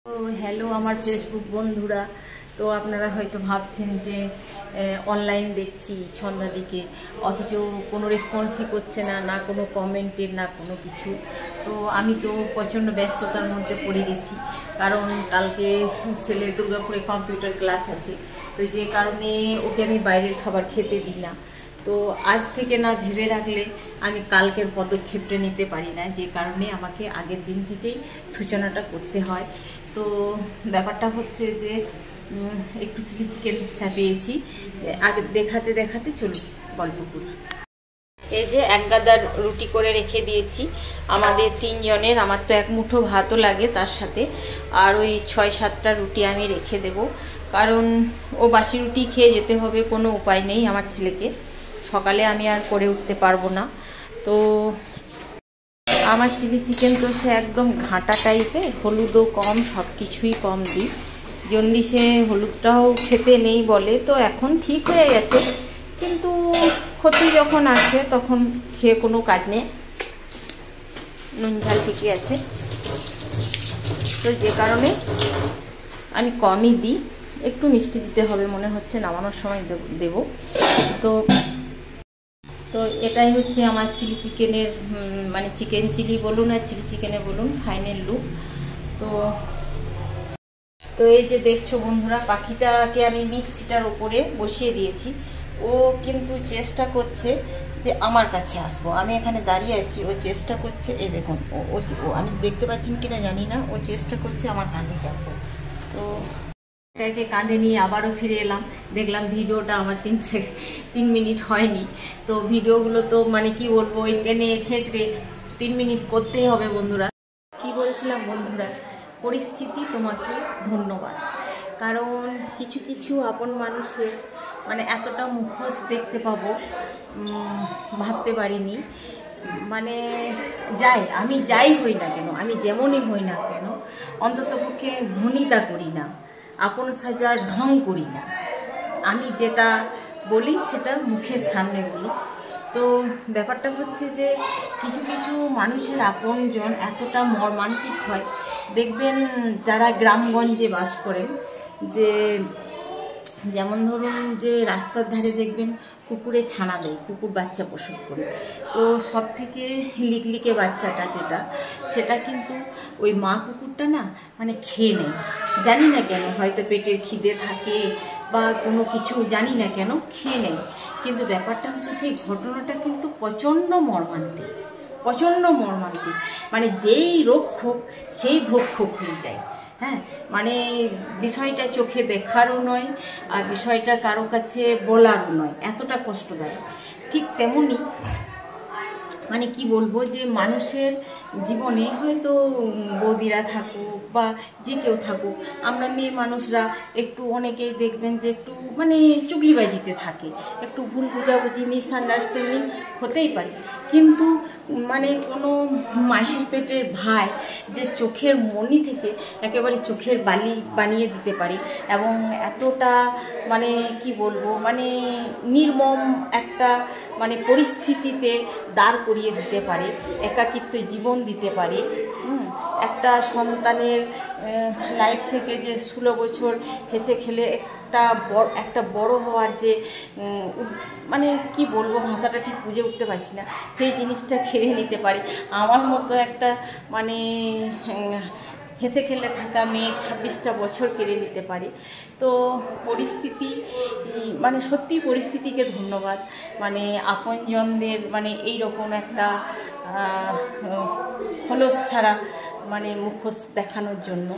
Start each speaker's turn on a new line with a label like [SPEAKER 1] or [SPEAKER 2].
[SPEAKER 1] তো হ্যালো আমার ফেসবুক বন্ধুরা। তো আপনারা হয়তো ভাবছেন যে অনলাইন দেখছি ছন্দাদিকে, অথচ কোনো রেসপন্সই করছে না, না কোনো কমেন্টের, না কোনো কিছু। তো আমি তো প্রচণ্ড ব্যস্ততার মধ্যে পড়ে গেছি, কারণ কালকে ছেলের দুর্গাপুরে কম্পিউটার ক্লাস আছে। তো যে কারণে ওকে আমি বাইরের খাবার খেতে দিই না। তো আজ থেকে না ভেবে রাখলে আমি কালকের পদক্ষেপটা নিতে পারি না, যে কারণে আমাকে আগের দিন থেকেই সূচনাটা করতে হয়। তো ব্যাপারটা হচ্ছে যে একটু চিলি চিকেন পেয়েছি, আগে দেখাতে দেখাতে চলুন গল্প করি। এই যে এক গাদার রুটি করে রেখে দিয়েছি আমাদের 3 জনের। আমার তো এক মুঠো ভাতও লাগে তার সাথে, আর ওই 6-7টা রুটি আমি রেখে দেব, কারণ ও বাসি রুটি খেয়ে যেতে হবে, কোনো উপায় নেই আমার ছেলেকে। সকালে আমি আর করে উঠতে পারবো না। তো আমার চিলি চিকেন তো সে একদম ঘাঁটা টাইপের, হলুদও কম, সব কিছুই কম দিই। জন্ডিসে হলুদটাও খেতে নেই বলে, তো এখন ঠিক হয়ে গেছে, কিন্তু ক্ষতি যখন আছে তখন খেয়ে কোনো কাজ নেই, নুন ঝাল ঠিকই আছে। তো যে কারণে আমি কমই দিই, একটু মিষ্টি দিতে হবে মনে হচ্ছে, নামানোর সময় দেব। তো এটাই হচ্ছে আমার চিলি চিকেনের, মানে চিকেন চিলি বলুন আর চিলি চিকেনে বলুন, ফাইনাল লুক। তো এই যে দেখছো বন্ধুরা, পাখিটাকে আমি মিক্সিটার উপরে বসিয়ে দিয়েছি। ও কিন্তু চেষ্টা করছে যে আমার কাছে আসবো, আমি এখানে দাঁড়িয়ে আছি, ও চেষ্টা করছে, এই দেখুন ও আমি দেখতে পাচ্ছেন কিনা জানি না, ও চেষ্টা করছে আমার কাঁধে চাপবো। তো এটাকে কাঁধে নিয়ে আবারও ফিরে এলাম, দেখলাম ভিডিওটা আমার 3 মিনিট হয়নি। তো ভিডিওগুলো তো মানে কি বলবো, ওই টেনে ছেঁচড়ে 3 মিনিট করতেই হবে বন্ধুরা। কি বলছিলাম বন্ধুরা, পরিস্থিতি তোমাকে ধন্যবাদ। কারণ কিছু কিছু আপন মানুষের মানে এতটা মুখোশ দেখতে পাবো ভাবতে পারিনি। মানে আমি যাই হই না কেন, আমি যেমনই হই না কেন, অন্ততপক্ষে ভনিতা করি না, আপন সাজার ঢং করি না। আমি যেটা বলি সেটা মুখের সামনে বলি। তো ব্যাপারটা হচ্ছে যে কিছু কিছু মানুষের আপনজন এতটা মর্মান্তিক হয়, দেখবেন যারা গ্রামগঞ্জে বাস করেন, যে যেমন ধরুন যে রাস্তার ধারে দেখবেন কুকুরে ছানা দেয়, কুকুর বাচ্চা প্রসব করে। তো সব থেকে লিকলিকে বাচ্চাটা সেটা কিন্তু ওই মা কুকুরটা না মানে খেয়ে নেয়, জানি না কেন, হয়তো পেটের খিদে থাকে বা কোনো কিছু জানি না কেন খেয়ে নেয়। কিন্তু ব্যাপারটা হচ্ছে সেই ঘটনাটা কিন্তু প্রচণ্ড মর্মান্তিক, প্রচণ্ড মর্মান্তিক। মানে যেই রক্ষক সেই ভক্ষক হয়ে যায়। হ্যাঁ, মানে বিষয়টা চোখে দেখারও নয়, আর বিষয়টা কারো কাছে বলারও নয়, এতটা কষ্টদায়ক। ঠিক তেমনি মানে কি বলবো, যে মানুষের জীবনে হয়তো বৌদিরা থাকুক বা যে কেউ থাকুক, আমরা মেয়ে মানুষরা একটু অনেকেই দেখবেন যে একটু মানে চুগলিবাজিতে থাকে, একটু ভুল বুঝাবুঝি, মিসআন্ডারস্ট্যান্ডিং হতেই পারে। কিন্তু মানে কোনো মায়ের পেটের ভাই যে চোখের মণি থেকে একেবারে চোখের বালি বানিয়ে দিতে পারে, এবং এতটা মানে কি বলবো, মানে নির্মম একটা মানে পরিস্থিতিতে দাঁড় করিয়ে দিতে পারে, একাকিত্ব জীবন দিতে পারে। একটা সন্তানের লাইফ থেকে যে 16 বছর হেসে খেলে একটা বড় হওয়ার যে মানে কি বলবো, ভাষাটা ঠিক বুঝে উঠতে পারছি না, সেই জিনিসটা খেয়ে নিতে পারে আমার মতো একটা মানে হেসে খেলে থাকা মেয়ে 26টা বছর কেড়ে নিতে পারে। তো পরিস্থিতি মানে সত্যি পরিস্থিতিকে ধন্যবাদ, মানে আপনজনদের মানে এইরকম একটা খোলস ছাড়া মানে মুখোশ দেখানোর জন্য।